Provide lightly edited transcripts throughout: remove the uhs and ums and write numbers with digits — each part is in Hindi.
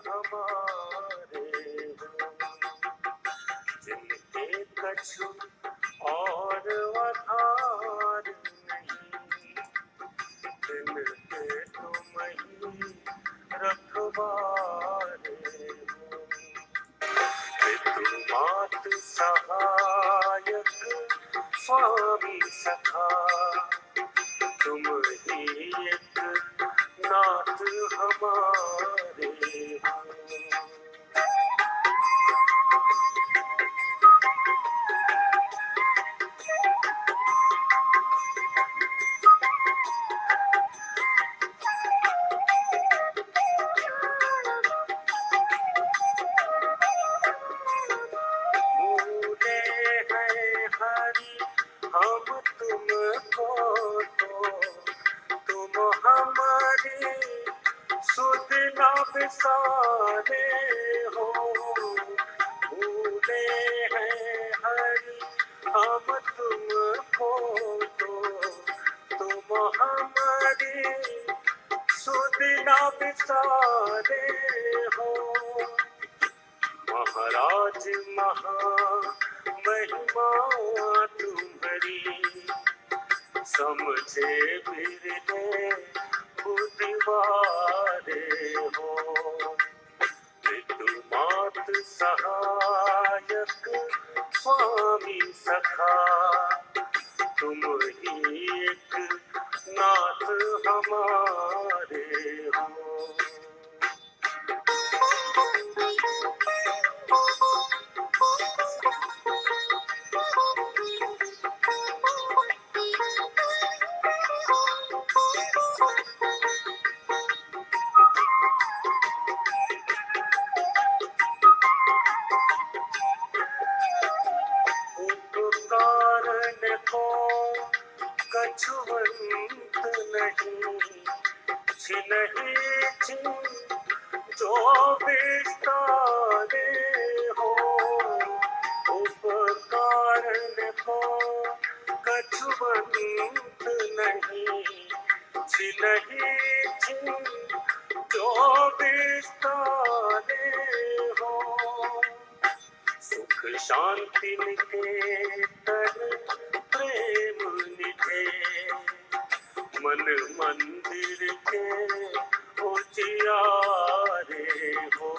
हमारे हो, जिनके कछु और आधार नहीं, जिनके तुम ही रखवारे हो। पितृ मातु सहायक स्वामी सखा, तुम ही एक नाथ हमारे हो। भूले हैं हरि हम तुमको तो, तुम हमारी सुध न बिसारे हो। भूले हैं हरि हम तुमको तो, तुम हमारी सुध न बिसारे हो। महाराज महा महिमा तुम्हारी, समझे बिरले बुधिवारे हो। पितु मात सहायक स्वामी सखा, तुम ही एक नाथ हमारे हो। उपकारण को कछुवंत नहीं, छिनहि छिन जो विस्तारे हो। उपकारण को कछुवंत नहीं, छिनहि छिन जो विस्तारे हो। सुख शांति निकेतन प्रेम निधे, मन मंदिर के उजियारे हो।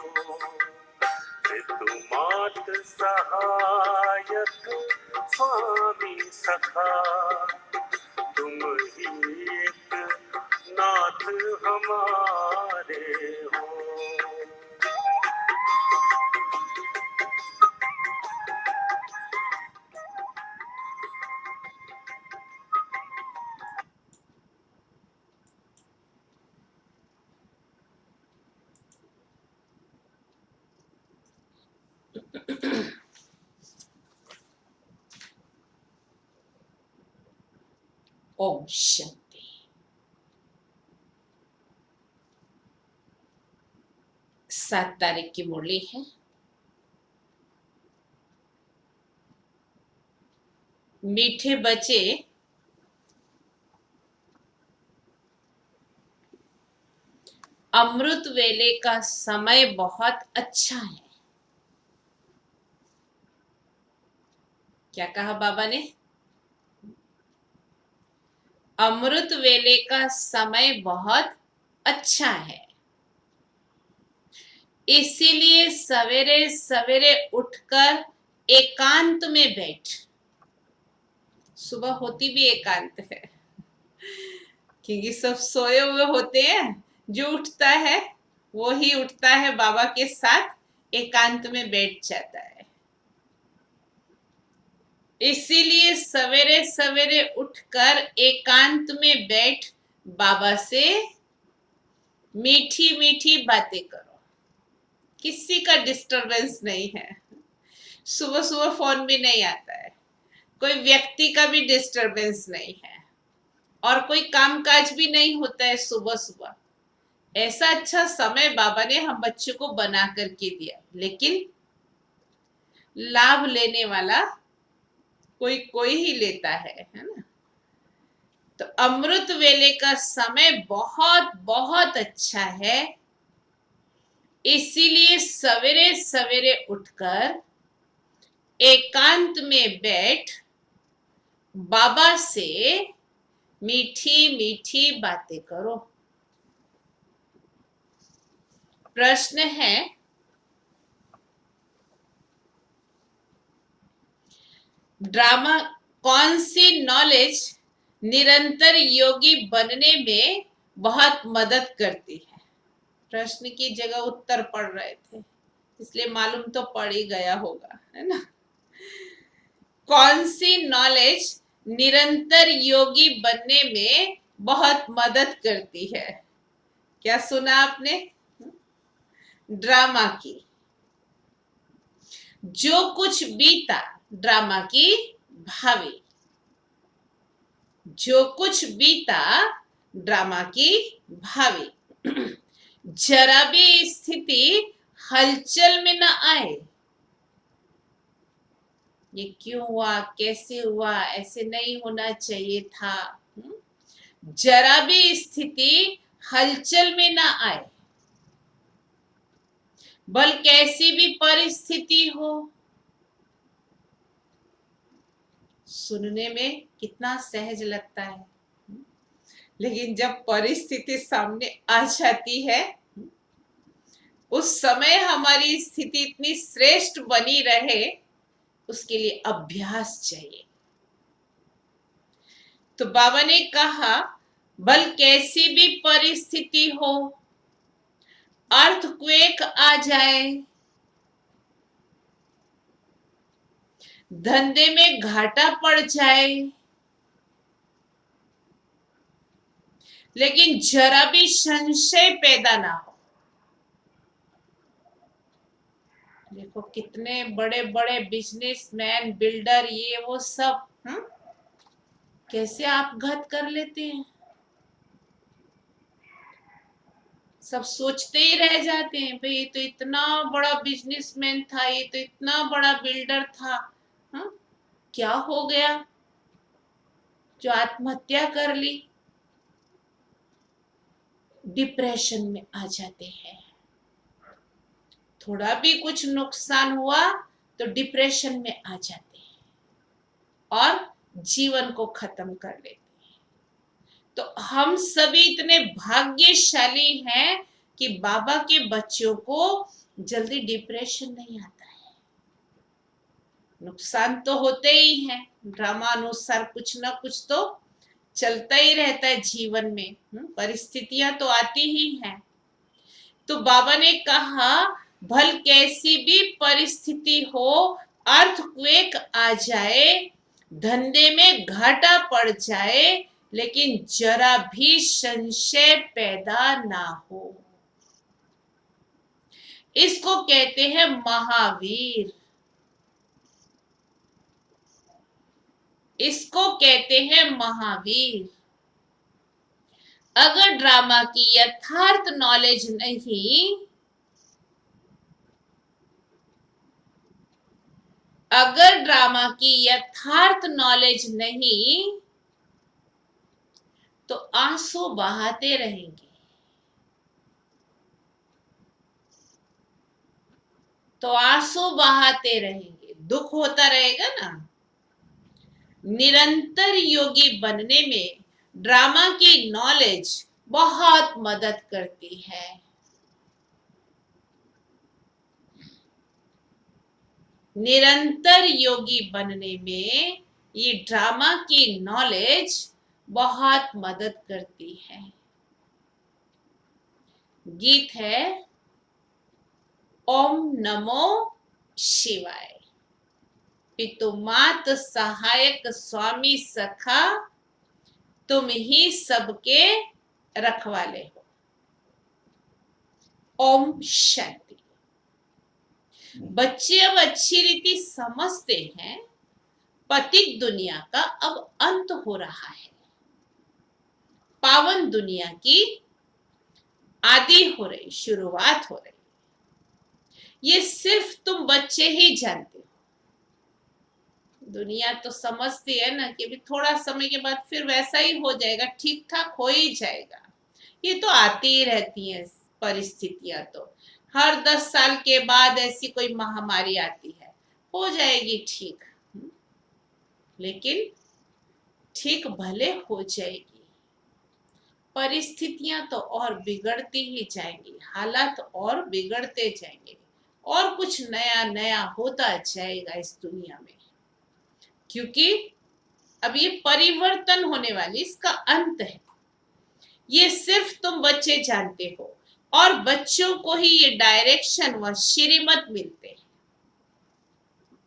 पितु मात सहायक स्वामी सखा, तुम ही एक नाथ हमारे हो। ओम शांति। 7 तारीख की मुरली है। मीठे बच्चे अमृत वेले का समय बहुत अच्छा है। क्या कहा बाबा ने? अमृत वेले का समय बहुत अच्छा है, इसीलिए सवेरे सवेरे उठकर एकांत में बैठ। सुबह होती भी एकांत है, क्योंकि सब सोए हुए होते हैं। जो उठता है वो ही उठता है, बाबा के साथ एकांत में बैठ जाता है। इसीलिए सवेरे सवेरे उठकर एकांत में बैठ बाबा से मीठी मीठी बातें करो। किसी का डिस्टरबेंस नहीं है। सुबह सुबह फोन भी नहीं आता है, कोई व्यक्ति का भी डिस्टरबेंस नहीं है, और कोई कामकाज भी नहीं होता है सुबह सुबह। ऐसा अच्छा समय बाबा ने हम बच्चों को बना करके दिया, लेकिन लाभ लेने वाला कोई ही लेता है ना। तो अमृत वेले का समय बहुत बहुत अच्छा है, इसीलिए सवेरे सवेरे उठकर एकांत में बैठ बाबा से मीठी मीठी बातें करो। प्रश्न है, ड्रामा कौन सी नॉलेज निरंतर योगी बनने में बहुत मदद करती है? प्रश्न की जगह उत्तर पढ़ रहे थे, इसलिए मालूम तो पड़ ही गया होगा, है ना। कौन सी नॉलेज निरंतर योगी बनने में बहुत मदद करती है? क्या सुना आपने? ड्रामा की। जो कुछ बीता ड्रामा की भावी। जो कुछ बीता ड्रामा की भावी। जरा भी स्थिति हलचल में न आए, ये क्यों हुआ, कैसे हुआ, ऐसे नहीं होना चाहिए था, जरा भी स्थिति हलचल में ना आए, बल कैसी भी परिस्थिति हो। सुनने में कितना सहज लगता है, लेकिन जब परिस्थिति सामने आ जाती है, उस समय हमारी स्थिति इतनी श्रेष्ठ बनी रहे, उसके लिए अभ्यास चाहिए। तो बाबा ने कहा, भल कैसी भी परिस्थिति हो, अर्थक्वेक आ जाए, धंधे में घाटा पड़ जाए, लेकिन जरा भी संशय पैदा ना हो। देखो कितने बड़े बड़े बिजनेसमैन, बिल्डर, ये वो सब कैसे आपघात कर लेते हैं। सब सोचते ही रह जाते हैं, भाई ये तो इतना बड़ा बिजनेसमैन था, ये तो इतना बड़ा बिल्डर था, क्या हो गया जो आत्महत्या कर ली। डिप्रेशन में आ जाते हैं। थोड़ा भी कुछ नुकसान हुआ तो डिप्रेशन में आ जाते हैं और जीवन को खत्म कर लेते हैं। तो हम सभी इतने भाग्यशाली हैं कि बाबा के बच्चों को जल्दी डिप्रेशन नहीं आता है। नुकसान तो होते ही हैं, ड्रामा अनुसार कुछ ना कुछ तो चलता ही रहता है जीवन में, परिस्थितियां तो आती ही हैं। तो बाबा ने कहा, भल कैसी भी परिस्थिति हो, अर्थक्वेक आ जाए, धंधे में घाटा पड़ जाए, लेकिन जरा भी संशय पैदा ना हो। इसको कहते हैं महावीर। इसको कहते हैं महावीर। अगर ड्रामा की यथार्थ नॉलेज नहीं, अगर ड्रामा की यथार्थ नॉलेज नहीं, तो आंसू बहाते रहेंगे। तो आंसू बहाते रहेंगे, दुख होता रहेगा ना। निरंतर योगी बनने में ड्रामा की नॉलेज बहुत मदद करती है। निरंतर योगी बनने में ये ड्रामा की नॉलेज बहुत मदद करती है। गीत है, ओम नमो शिवाय। पितु मात सहायक स्वामी सखा, तुम ही सबके रखवाले हो। ओम शांति। बच्चे अब अच्छी रीति समझते हैं, पतित दुनिया का अब अंत हो रहा है, पावन दुनिया की आदि हो रही, शुरुआत हो रही। ये सिर्फ तुम बच्चे ही जानते हो। दुनिया तो समझती है ना कि भी थोड़ा समय के बाद फिर वैसा ही हो जाएगा, ठीक ठाक हो ही जाएगा। ये तो आती ही रहती है परिस्थितियां तो हर 10 साल के बाद ऐसी कोई महामारी आती है, हो जाएगी ठीक, लेकिन ठीक भले हो जाएगी, परिस्थितियां तो और बिगड़ती ही जाएंगी, हालात और बिगड़ते जाएंगे और कुछ नया नया होता जाएगा इस दुनिया में, क्योंकि अब ये परिवर्तन होने वाली, इसका अंत है। ये सिर्फ तुम बच्चे जानते हो और बच्चों को ही ये डायरेक्शन व श्रीमत मिलते हैं।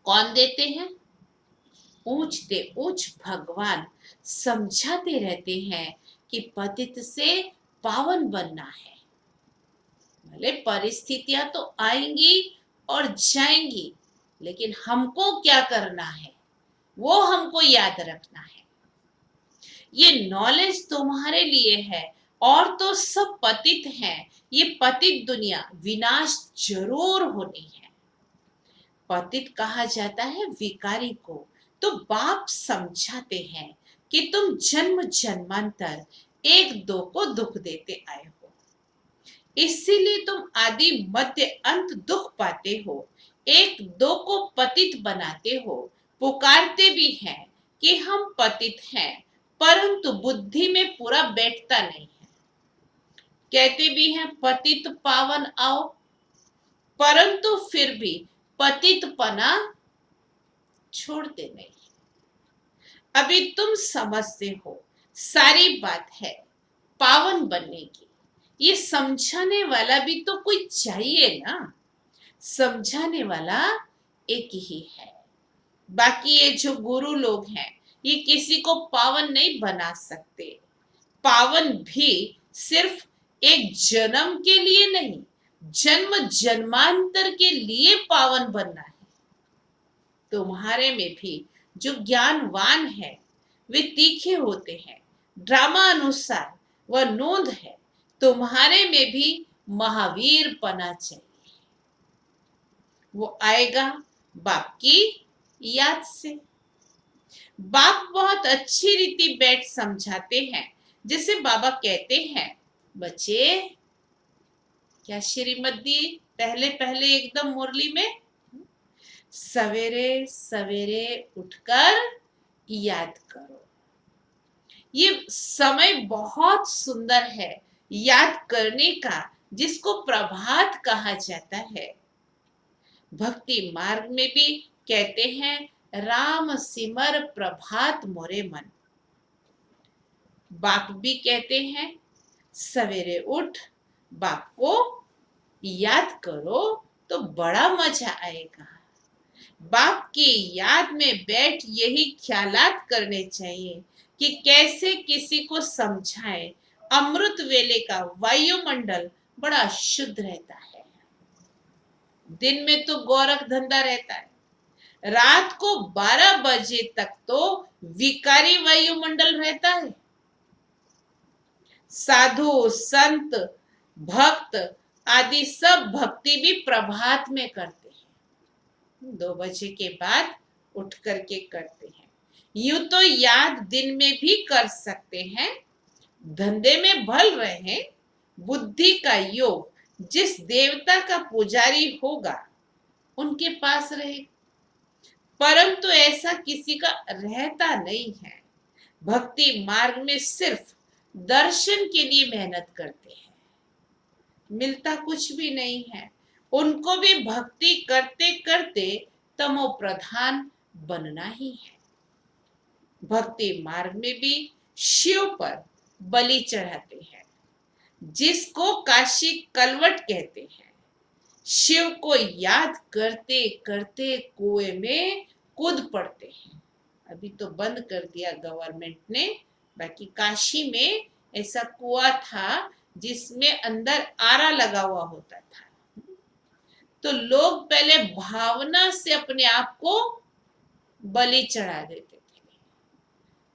कौन देते हैं? ऊंचते ऊंच भगवान समझाते रहते हैं कि पतित से पावन बनना है। भले परिस्थितियां तो आएंगी और जाएंगी, लेकिन हमको क्या करना है वो हमको याद रखना है। ये नॉलेज तुम्हारे लिए है, और तो सब पतित हैं। ये पतित दुनिया विनाश जरूर होनी है। पतित कहा जाता है विकारी को, तो बाप समझाते हैं कि तुम जन्म जन्मांतर एक दो को दुख देते आए हो, इसीलिए तुम आदि मध्य अंत दुख पाते हो, एक दो को पतित बनाते हो। पुकारते भी हैं कि हम पतित हैं, परंतु बुद्धि में पूरा बैठता नहीं है। कहते भी हैं पतित पावन आओ, परंतु फिर भी पतितपना छोड़ते नहीं। अभी तुम समझते हो सारी बात है पावन बनने की, ये समझाने वाला भी तो कोई चाहिए ना। समझाने वाला एक ही है, बाकी ये जो गुरु लोग हैं ये किसी को पावन नहीं बना सकते। पावन भी सिर्फ एक जन्म के लिए नहीं, जन्म जन्मांतर के लिए पावन बनना है। तुम्हारे में भी जो ज्ञानवान है वे तीखे होते हैं, ड्रामा अनुसार वह नोंद है। तुम्हारे में भी महावीर पना चाहिए, वो आएगा बाप की याद से। बाप बहुत अच्छी रीति बैठ समझाते हैं, जैसे बाबा कहते हैं बच्चे, क्या श्रीमत दी पहले पहले एकदम मुरली में, सवेरे सवेरे उठकर याद करो। ये समय बहुत सुंदर है याद करने का, जिसको प्रभात कहा जाता है। भक्ति मार्ग में भी कहते हैं राम सिमर प्रभात मोरे मन। बाप भी कहते हैं सवेरे उठ बाप को याद करो तो बड़ा मजा आएगा। बाप की याद में बैठ यही ख्यालात करने चाहिए कि कैसे किसी को समझाएं। अमृत वेले का वायुमंडल बड़ा शुद्ध रहता है। दिन में तो गोरख धंधा रहता है, रात को 12 बजे तक तो विकारी वायुमंडल रहता है। साधु संत भक्त आदि सब भक्ति भी प्रभात में करते हैं, 2 बजे के बाद उठ करके करते हैं। यूं तो याद दिन में भी कर सकते हैं, धंधे में भल रहे। बुद्धि का योग जिस देवता का पुजारी होगा उनके पास रहे, परंतु ऐसा किसी का रहता नहीं है। भक्ति मार्ग में सिर्फ दर्शन के लिए मेहनत करते हैं, मिलता कुछ भी नहीं है। उनको भी भक्ति करते करते तमो प्रधान बनना ही है। भक्ति मार्ग में भी शिव पर बलि चढ़ाते हैं, जिसको काशी कलवट कहते हैं। शिव को याद करते करते कुएं में कूद पड़ते हैं। अभी तो बंद कर दिया गवर्नमेंट ने, बाकी काशी में ऐसा कुआं था जिसमें अंदर आरा लगा हुआ होता था। तो लोग पहले भावना से अपने आप को बलि चढ़ा देते थे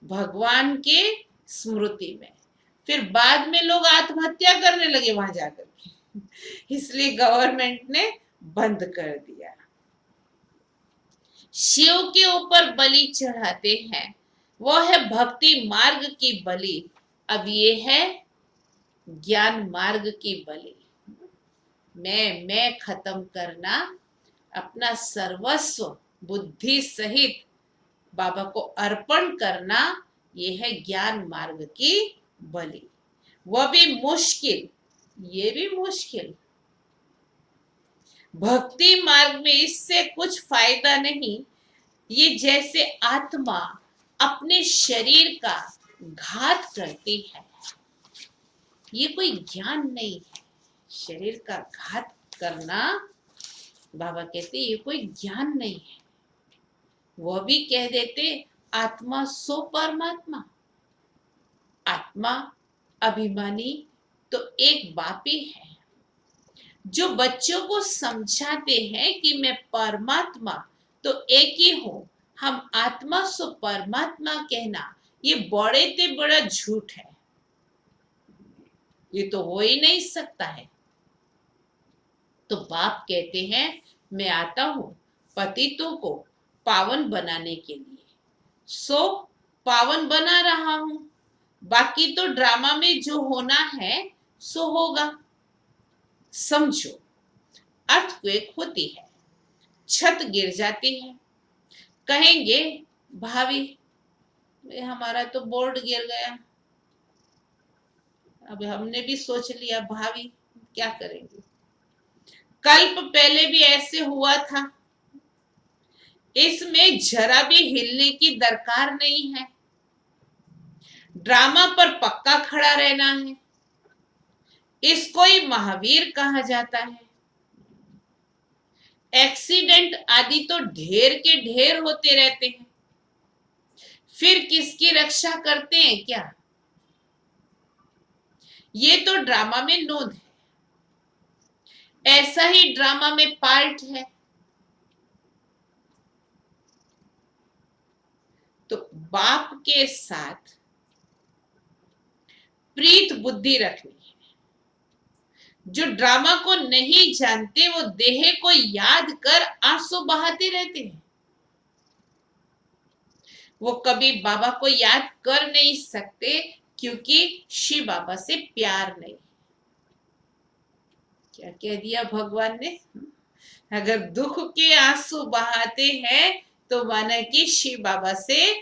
भगवान के स्मृति में, फिर बाद में लोग आत्महत्या करने लगे वहां जाकर के, इसलिए गवर्नमेंट ने बंद कर दिया। शिव के ऊपर बलि चढ़ाते हैं, वो है भक्ति मार्ग की बलि। अब ये है ज्ञान मार्ग की बलि। मैं खत्म करना, अपना सर्वस्व बुद्धि सहित बाबा को अर्पण करना, ये है ज्ञान मार्ग की बलि। वह भी मुश्किल, ये भी मुश्किल। भक्ति मार्ग में इससे कुछ फायदा नहीं। ये जैसे आत्मा अपने शरीर का घात करती है, ये कोई ज्ञान नहीं है। शरीर का घात करना, बाबा कहते ये कोई ज्ञान नहीं है। वह भी कह देते आत्मा सो परमात्मा। आत्मा अभिमानी तो एक बाप ही है, जो बच्चों को समझाते हैं कि मैं परमात्मा तो एक ही हूं। हम आत्मा सो परमात्मा कहना, ये बड़े ते बड़ा झूठ है। ये तो हो ही नहीं सकता है। तो बाप कहते हैं मैं आता हूं पतितों को पावन बनाने के लिए, सो पावन बना रहा हूं। बाकी तो ड्रामा में जो होना है सो होगा। समझो, अर्थक्वेक होती है, छत गिर जाती है, कहेंगे भाभी हमारा तो बोर्ड गिर गया। अब हमने भी सोच लिया भाभी क्या करेंगे, कल्प पहले भी ऐसे हुआ था, इसमें जरा भी हिलने की दरकार नहीं है। ड्रामा पर पक्का खड़ा रहना है, इसको ही महावीर कहा जाता है। एक्सीडेंट आदि तो ढेर के ढेर होते रहते हैं, फिर किसकी रक्षा करते हैं क्या? ये तो ड्रामा में नोंद है, ऐसा ही ड्रामा में पार्ट है। तो बाप के साथ प्रीत बुद्धि रखनी है। जो ड्रामा को नहीं जानते वो देह को याद कर आंसू बहाते रहते हैं। वो कभी बाबा को याद कर नहीं सकते क्योंकि शिव बाबा से प्यार नहीं। क्या कह दिया भगवान ने? अगर दुख के आंसू बहाते हैं तो माना कि शिव बाबा से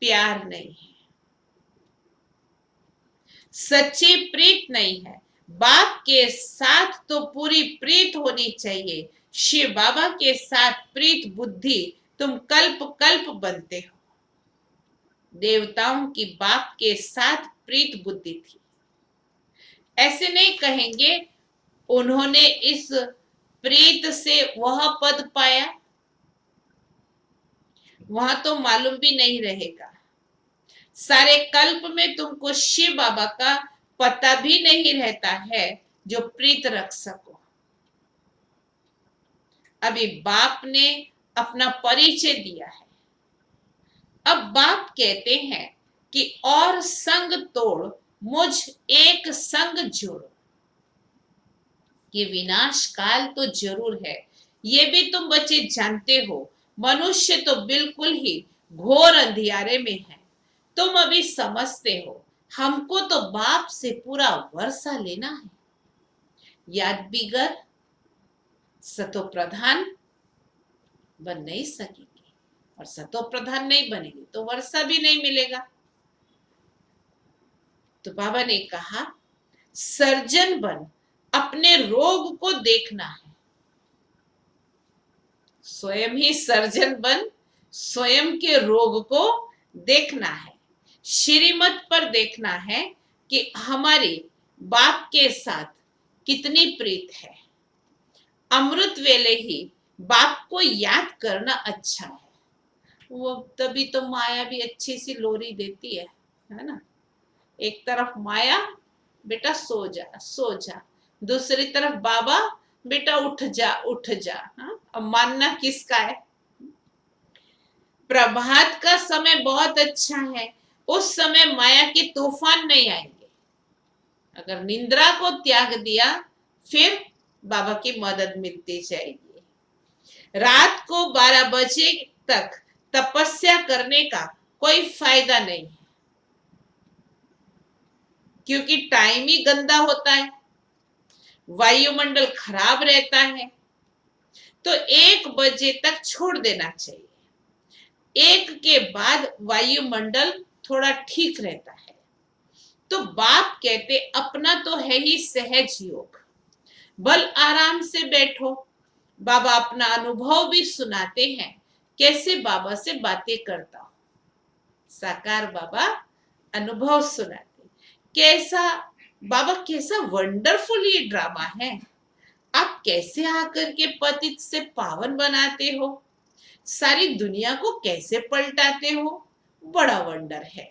प्यार नहीं है, सच्ची प्रीत नहीं है। बाप के साथ तो पूरी प्रीत होनी चाहिए। शिव बाबा के साथ प्रीत बुद्धि तुम कल्प कल्प बनते हो। देवताओं की बाप के साथ प्रीत बुद्धि थी। ऐसे नहीं कहेंगे उन्होंने इस प्रीत से वह पद पाया, वहां तो मालूम भी नहीं रहेगा। सारे कल्प में तुमको शिव बाबा का पता भी नहीं रहता है जो प्रीत रख सको। अभी बाप ने अपना परिचय दिया है। अब बाप कहते हैं कि और संग तोड़ मुझ एक संग जोड़ो। ये विनाश काल तो जरूर है, ये भी तुम बच्चे जानते हो। मनुष्य तो बिल्कुल ही घोर अंधियारे में है। तुम अभी समझते हो हमको तो बाप से पूरा वर्षा लेना है। याद बिगर सतो प्रधान बन नहीं सकेगी, और सतो प्रधान नहीं बनेगी तो वर्षा भी नहीं मिलेगा। तो बाबा ने कहा सर्जन बन अपने रोग को देखना है। स्वयं ही सर्जन बन स्वयं के रोग को देखना है। श्रीमत पर देखना है कि हमारी बाप के साथ कितनी प्रीत है। अमृत वेले ही बाप को याद करना अच्छा है। वो तभी तो माया भी अच्छी सी लोरी देती है ना। एक तरफ माया बेटा सो जा सो जा, दूसरी तरफ बाबा बेटा उठ जा उठ जा। हाँ? अब मानना किसका है? प्रभात का समय बहुत अच्छा है, उस समय माया के तूफान नहीं आएंगे। अगर निंद्रा को त्याग दिया फिर बाबा की मदद मिलती जाएगी। रात को 12 बजे तक तपस्या करने का कोई फायदा नहीं है, क्योंकि टाइम ही गंदा होता है। वायुमंडल खराब रहता है तो 1 बजे तक छोड़ देना चाहिए। 1 के बाद वायुमंडल थोड़ा ठीक रहता है। तो बाप कहते अपना तो है ही सहज योग, बल आराम से बैठो। बाबा अपना अनुभव भी सुनाते हैं, कैसे बाबा से बातें करता हूं। साकार बाबा अनुभव सुनाते, कैसा बाबा, कैसा वंडरफुल ये ड्रामा है। आप कैसे आकर के पतित से पावन बनाते हो, सारी दुनिया को कैसे पलटाते हो, बड़ा वंडर है।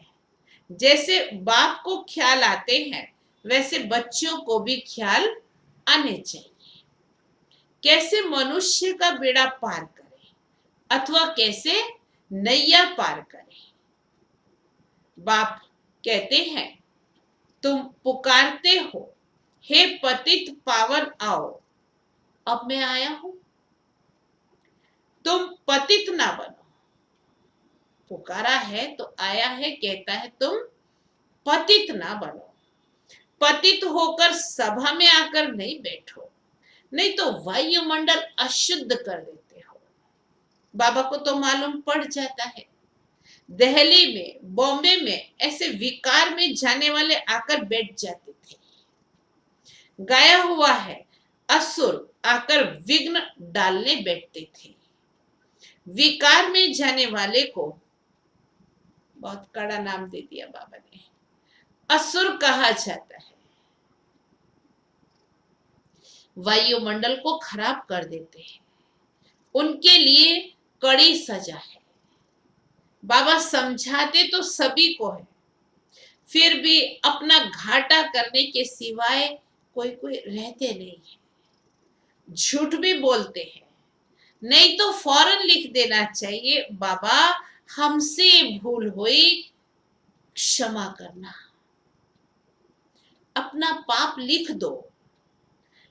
जैसे बाप को ख्याल आते हैं वैसे बच्चों को भी ख्याल आने चाहिए। कैसे मनुष्य का बेड़ा पार करे अथवा कैसे नैया पार करे। बाप कहते हैं तुम पुकारते हो, हे पतित पावन आओ, अब मैं आया हूं। तुम पतित ना बनो, पुकारा है तो आया है, कहता है तुम पतित ना बनो। पतित होकर सभा में आकर नहीं बैठो, नहीं तो वायुमंडल अशुद्ध कर देते हो। बाबा को तो मालूम पड़ जाता है। दिल्ली में, बॉम्बे में ऐसे विकार में जाने वाले आकर बैठ जाते थे। गाया हुआ है, असुर आकर विघ्न डालने बैठते थे। विकार में जाने वाले को बहुत कड़ा नाम दे दिया बाबा ने, असुर कहा जाता है। वायुमंडल को खराब कर देते हैं, उनके लिए कड़ी सजा है। बाबा समझाते तो सभी को है, फिर भी अपना घाटा करने के सिवाय कोई कोई रहते नहीं है। झूठ भी बोलते हैं, नहीं तो फौरन लिख देना चाहिए, बाबा हमसे भूल हुई, क्षमा करना। अपना पाप लिख दो,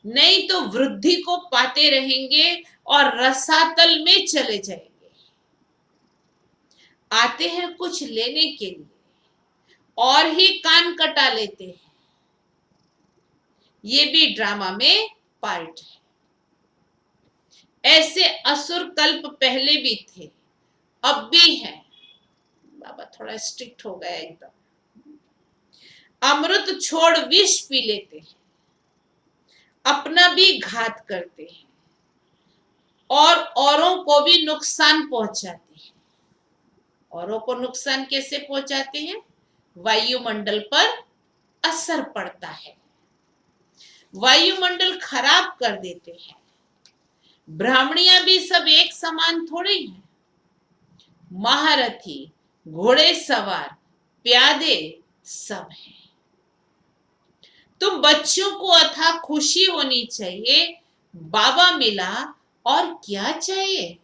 नहीं तो वृद्धि को पाते रहेंगे और रसातल में चले जाएंगे। आते हैं कुछ लेने के लिए और ही कान कटा लेते हैं। ये भी ड्रामा में पार्ट है। ऐसे असुर कल्प पहले भी थे, अब भी हैं। बाबा थोड़ा स्ट्रिक्ट हो गया एकदम। अमृत छोड़ विष पी लेते हैं, अपना भी घात करते हैं और औरों को भी नुकसान पहुंचाते हैं। औरों को नुकसान कैसे पहुंचाते हैं? वायुमंडल पर असर पड़ता है, वायुमंडल खराब कर देते हैं। ब्राह्मणियां भी सब एक समान थोड़े हैं। महारथी, घोड़े सवार, प्यादे सब हैं। तुम बच्चों को अथाह खुशी होनी चाहिए, बाबा मिला और क्या चाहिए।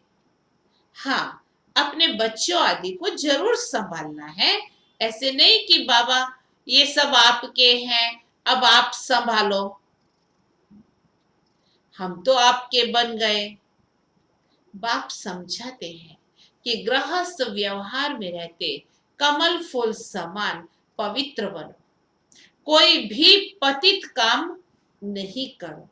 हाँ, अपने बच्चों आदि को जरूर संभालना है। ऐसे नहीं कि बाबा ये सब आपके हैं, अब आप संभालो, हम तो आपके बन गए। बाप समझाते हैं कि गृहस्थ व्यवहार में रहते कमल फूल समान पवित्र बनो, कोई भी पतित काम नहीं करो।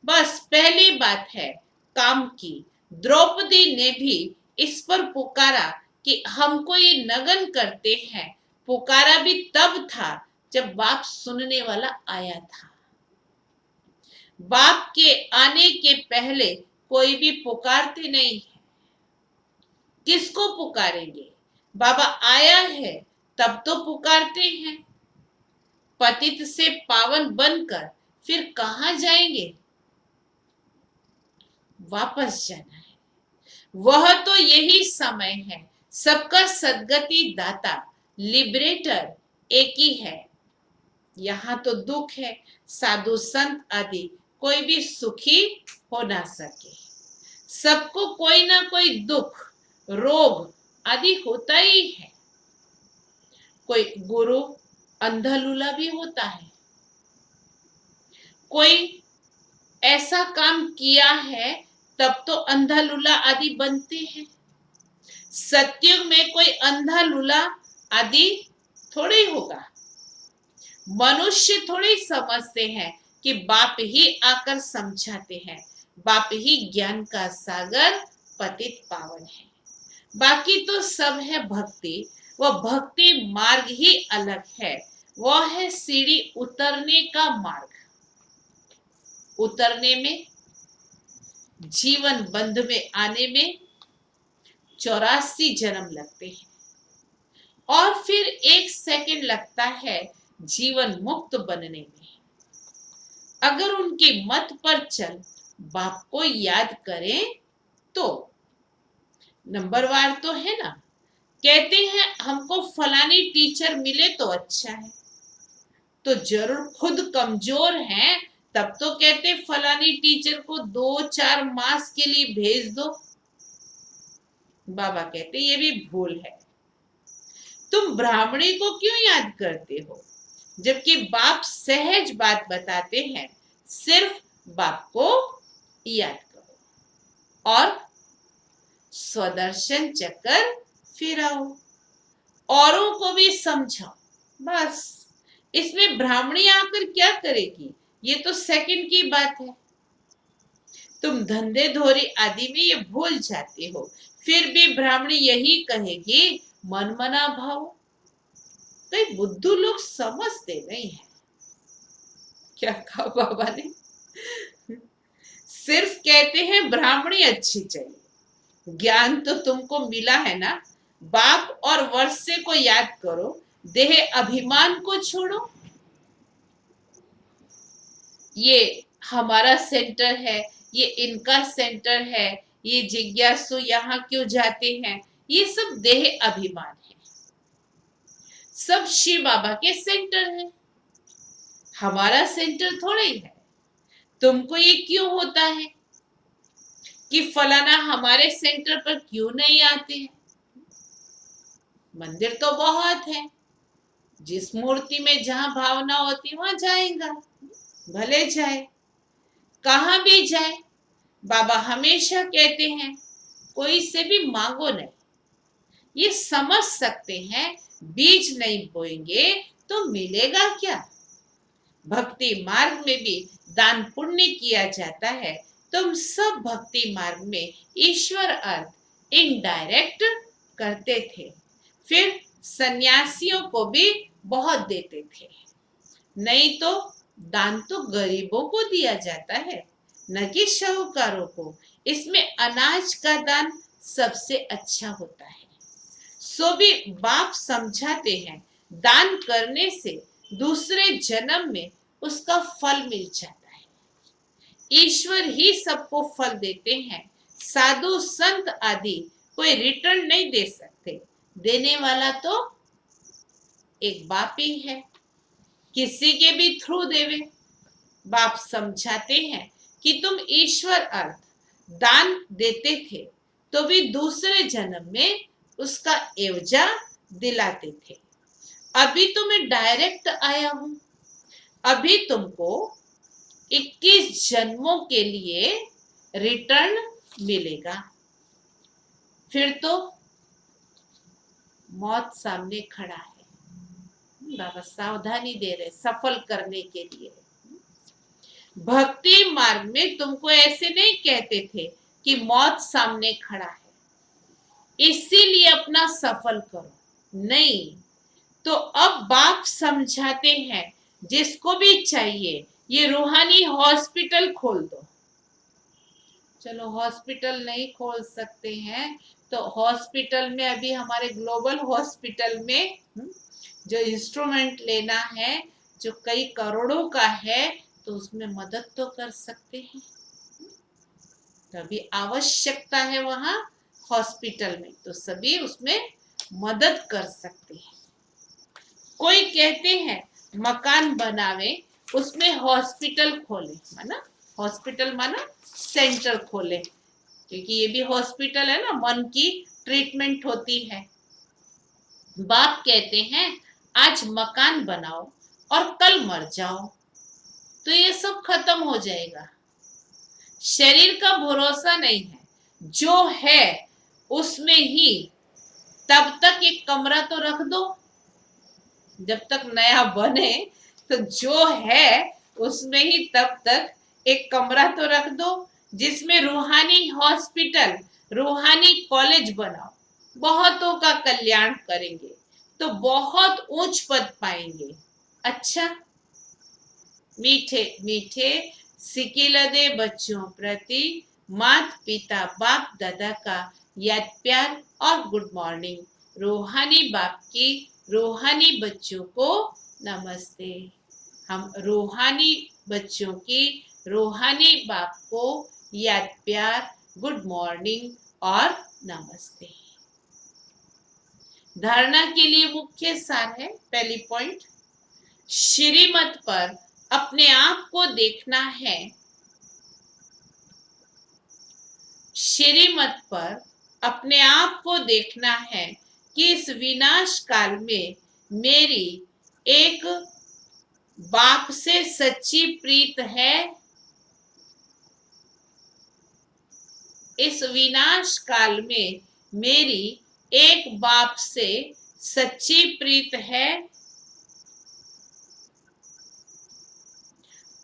बस पहली बात है काम की। द्रौपदी ने भी इस पर पुकारा कि हमको ये नगन करते हैं। पुकारा भी तब था जब बाप सुनने वाला आया था। बाप के आने के पहले कोई भी पुकारते नहीं है। किसको पुकारेंगे? बाबा आया है तब तो पुकारते हैं। पतित से पावन बनकर फिर कहां जाएंगे? वापस जाना है। वह तो यही समय है। सबका सदगति दाता लिबरेटर एक ही है। यहाँ तो दुख है, साधु संत आदि कोई भी सुखी हो ना सके। सबको कोई ना कोई दुख, रोग आदि होता ही है। कोई गुरु अंधा लूला भी होता है, कोई ऐसा काम किया है तब तो अंधा लूला आदि बनते हैं। सत्युग में कोई अंधा लूला आदि थोड़े होगा। मनुष्य थोड़े समझते हैं कि बाप ही आकर समझाते हैं। बाप ही ज्ञान का सागर पतित पावन है। बाकी तो सब है भक्ति। वह भक्ति मार्ग ही अलग है। वह है सीढ़ी उतरने का मार्ग। उतरने में, जीवन बंध में आने में 84 जन्म लगते हैं और फिर 1 सेकंड लगता है जीवन मुक्त बनने में। अगर उनकी मत पर चल बाप को याद करें तो नंबरवार तो है ना। कहते हैं हमको फलानी टीचर मिले तो अच्छा है, तो जरूर खुद कमजोर हैं तब तो कहते फलानी टीचर को 2-4 मास के लिए भेज दो। बाबा कहते ये भी भूल है। तुम ब्राह्मणी को क्यों याद करते हो, जबकि बाप सहज बात बताते हैं। सिर्फ बाप को याद करो और स्वदर्शन चक्कर फिराओ, औरों को भी समझाओ। बस इसमें ब्राह्मणी आकर क्या करेगी, ये तो सेकंड की बात है। तुम धंधे धोरी आदि में ये भूल जाते हो, फिर भी ब्राह्मणी यही कहेगी मन मना भाव। कई बुद्धू लोग समझते नहीं है। क्या कहा बाबा ने? सिर्फ कहते हैं ब्राह्मणी अच्छी चाहिए। ज्ञान तो तुमको मिला है ना। बाप और वर्षे को याद करो, देह अभिमान को छोड़ो। ये हमारा सेंटर है, ये इनका सेंटर है, ये जिज्ञासु यहाँ क्यों जाते हैं, ये सब देह अभिमान है। सब शिव बाबा के सेंटर है, हमारा सेंटर थोड़ा ही है। तुमको ये क्यों होता है कि फलाना हमारे सेंटर पर क्यों नहीं आते हैं? मंदिर तो बहुत है, जिस मूर्ति में जहां भावना होती वहां जाएगा, भले जाए, कहां भी जाए। बाबा हमेशा कहते हैं कोई से भी मांगो नहीं। ये समझ सकते हैं बीज नहीं बोएंगे तो मिलेगा क्या। भक्ति मार्ग में भी दान पुण्य किया जाता है। तुम सब भक्ति मार्ग में ईश्वर अर्थ इनडायरेक्ट करते थे, फिर सन्यासियों को भी बहुत देते थे। नहीं तो दान तो गरीबों को दिया जाता है, न कि शाहूकारों को। इसमें अनाज का दान सबसे अच्छा होता है। सो भी बाप समझाते हैं दान करने से दूसरे जन्म में उसका फल मिल जाता है। ईश्वर ही सबको फल देते हैं। साधु संत आदि कोई रिटर्न नहीं दे सकते, देने वाला तो एक बाप ही है। किसी के भी थ्रू देवे। बाप समझाते हैं कि तुम ईश्वर अर्थ दान देते थे तो भी दूसरे जन्म में उसका एवजा दिलाते थे। अभी तो मैं डायरेक्ट आया हूं, अभी तुमको 21 जन्मों के लिए रिटर्न मिलेगा। फिर तो मौत सामने खड़ा है। बाबा सावधानी दे रहे सफल करने के लिए। भक्ति मार्ग में तुमको ऐसे नहीं कहते थे कि मौत सामने खड़ा है इसीलिए अपना सफल करो, नहीं। तो अब बाप समझाते हैं जिसको भी चाहिए ये रूहानी हॉस्पिटल खोल दो। चलो हॉस्पिटल नहीं खोल सकते हैं तो हॉस्पिटल में अभी हमारे ग्लोबल हॉस्पिटल में जो इंस्ट्रूमेंट लेना है जो कई करोड़ों का है तो उसमें मदद तो कर सकते हैं। तभी आवश्यकता है वहां हॉस्पिटल में, तो सभी उसमें मदद कर सकते हैं। कोई कहते हैं मकान बनावे उसमें हॉस्पिटल खोले, माना हॉस्पिटल माना सेंटर खोले, क्योंकि ये भी हॉस्पिटल है ना, मन की ट्रीटमेंट होती है। बाप कहते हैं आज मकान बनाओ और कल मर जाओ तो ये सब खत्म हो जाएगा। शरीर का भरोसा नहीं है, जो है उसमें ही तब तक एक कमरा तो रख दो, जब तक नया बने तो जो है उसमें ही तब तक एक कमरा तो रख दो जिसमें रूहानी हॉस्पिटल, रूहानी कॉलेज बनाओ, बहुतों का कल्याण करेंगे तो बहुत उच्च पद पाएंगे। अच्छा, मीठे मीठे सिकिलदे बच्चों प्रति माता पिता बाप दादा का याद प्यार और गुड मॉर्निंग। रूहानी बाप की रूहानी बच्चों को नमस्ते। हम रूहानी बच्चों की रूहानी बाप को याद प्यार, गुड मॉर्निंग और नमस्ते। धारणा के लिए मुख्य सार है, पहली पॉइंट, श्रीमत पर अपने आप को देखना है। श्रीमत पर अपने आप को देखना है कि इस विनाश काल में मेरी एक बाप से सच्ची प्रीत है। इस विनाश काल में मेरी एक बाप से सच्ची प्रीत है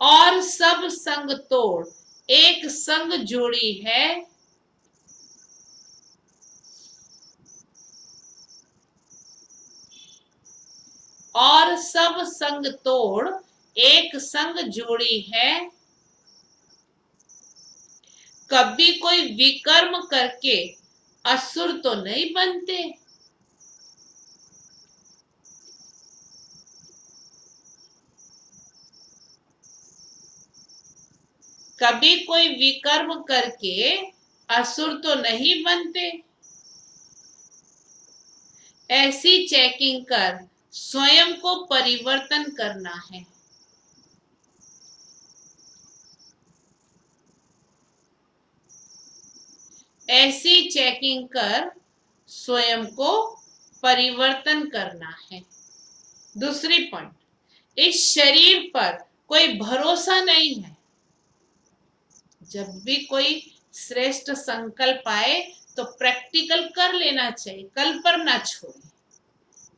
और सब संग तोड़ एक संग जोड़ी है। और सब संग तोड़ एक संग जोड़ी है। कभी कोई विकर्म करके असुर तो नहीं बनते। कभी कोई विकर्म करके असुर तो नहीं बनते। ऐसी चेकिंग कर स्वयं को परिवर्तन करना है। ऐसी चेकिंग कर स्वयं को परिवर्तन करना है। दूसरी पॉइंट, इस शरीर पर कोई भरोसा नहीं है। जब भी कोई श्रेष्ठ संकल्प आए तो प्रैक्टिकल कर लेना चाहिए, कल पर ना छोड़े।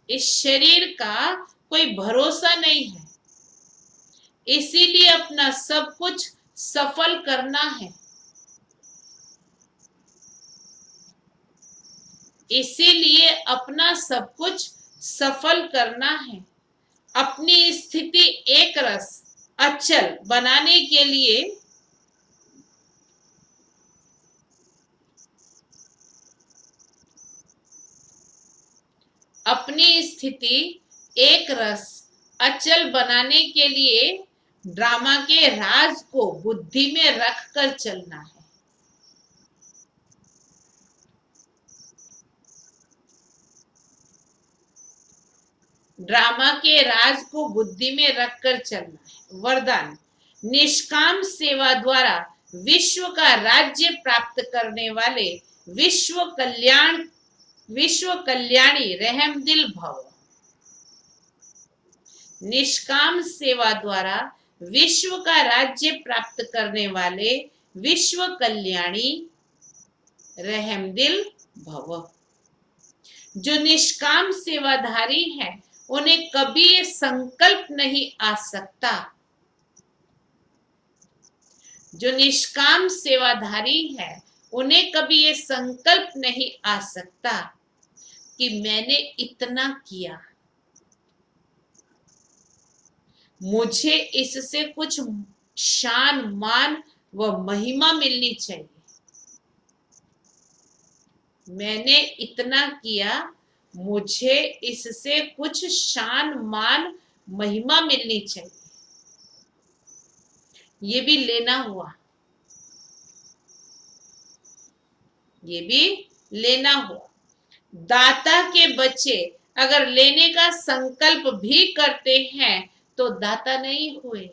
इस शरीर का कोई भरोसा नहीं है, इसीलिए अपना सब कुछ सफल करना है। इसीलिए अपना सब कुछ सफल करना है। अपनी स्थिति एक रस अचल बनाने के लिए अपनी स्थिति एक रस अचल बनाने के लिए ड्रामा के राज को बुद्धि में रखकर चलना है। ड्रामा के राज को बुद्धि में रखकर चलना है। वरदान, निष्काम सेवा द्वारा विश्व का राज्य प्राप्त करने वाले विश्व कल्याणी रहमदिल भव। निष्काम सेवा द्वारा विश्व का राज्य प्राप्त करने वाले विश्व कल्याणी रहमदिल भव। जो निष्काम सेवाधारी हैं उन्हें कभी ये संकल्प नहीं आ सकता। जो निष्काम सेवाधारी है उन्हें कभी ये संकल्प नहीं आ सकता कि मैंने इतना किया, मुझे इससे कुछ शान मान व महिमा मिलनी चाहिए। मैंने इतना किया, मुझे इससे कुछ शान मान महिमा मिलनी चाहिए। ये भी लेना हुआ, ये भी लेना हुआ। दाता के बच्चे अगर लेने का संकल्प भी करते हैं तो दाता नहीं हुए।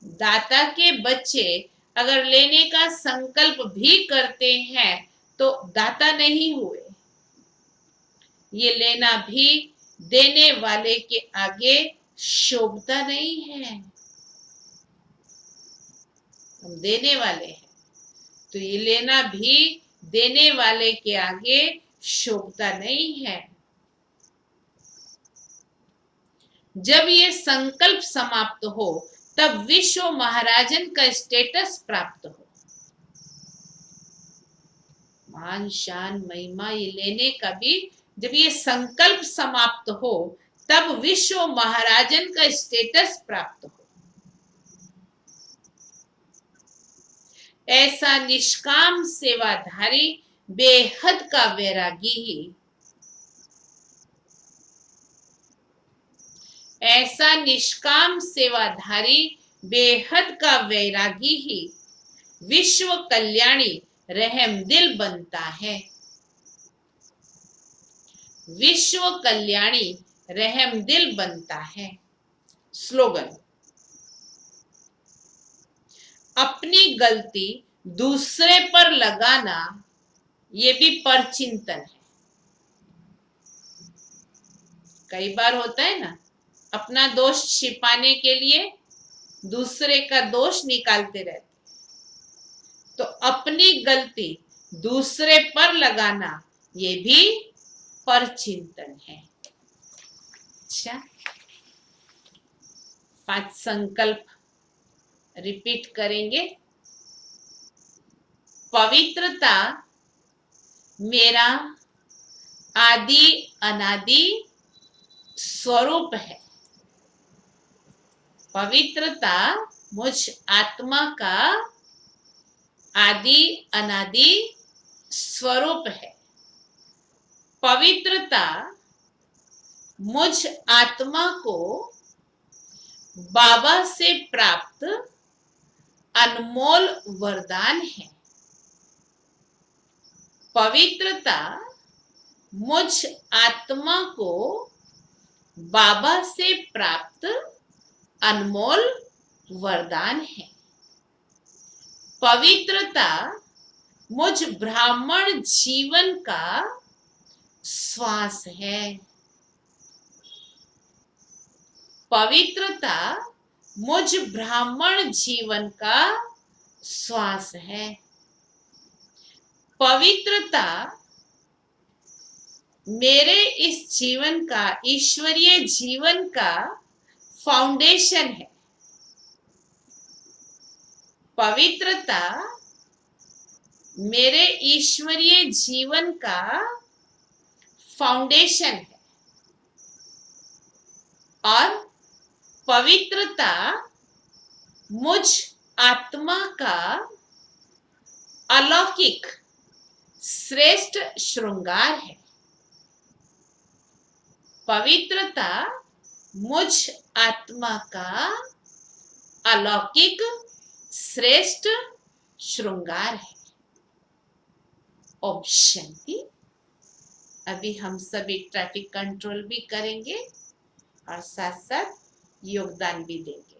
दाता के बच्चे अगर लेने का संकल्प भी करते हैं तो दाता नहीं हुए। ये लेना भी देने वाले के आगे शोभता नहीं है। हम देने वाले हैं तो ये लेना भी देने वाले के आगे शोभता नहीं है। जब ये संकल्प समाप्त हो तब विश्व महाराजन का स्टेटस प्राप्त हो। मान शान महिमा ये लेने का भी जब ये संकल्प समाप्त हो तब विश्व महाराजन का स्टेटस प्राप्त हो। ऐसा निष्काम सेवाधारी बेहद का वैरागी ही, ऐसा निष्काम सेवाधारी बेहद का वैरागी ही विश्व कल्याणी रहमदिल बनता है। विश्व कल्याणी रहमदिल बनता है। स्लोगन, अपनी गलती दूसरे पर लगाना ये भी परचिंतन है। कई बार होता है ना, अपना दोष छिपाने के लिए दूसरे का दोष निकालते रहते, तो अपनी गलती दूसरे पर लगाना ये भी परचिंतन है। अच्छा, 5 संकल्प रिपीट करेंगे। पवित्रता मेरा आदि अनादि स्वरूप है। पवित्रता मुझ आत्मा का आदि अनादि स्वरूप है। पवित्रता मुझ आत्मा को बाबा से प्राप्त अनमोल वरदान है। पवित्रता मुझ आत्मा को बाबा से प्राप्त अनमोल वरदान है। पवित्रता मुझ ब्राह्मण जीवन का श्वास है। पवित्रता मुझ ब्राह्मण जीवन का श्वास है। पवित्रता मेरे इस जीवन का, ईश्वरीय जीवन का फाउंडेशन है। पवित्रता मेरे ईश्वरीय जीवन का फाउंडेशन है और पवित्रता मुझ आत्मा का अलौकिक श्रेष्ठ श्रृंगार है। पवित्रता मुझ आत्मा का अलौकिक श्रेष्ठ श्रृंगार है। ओम शांति। अभी हम सभी ट्रैफिक कंट्रोल भी करेंगे और साथ साथ योगदान भी देंगे।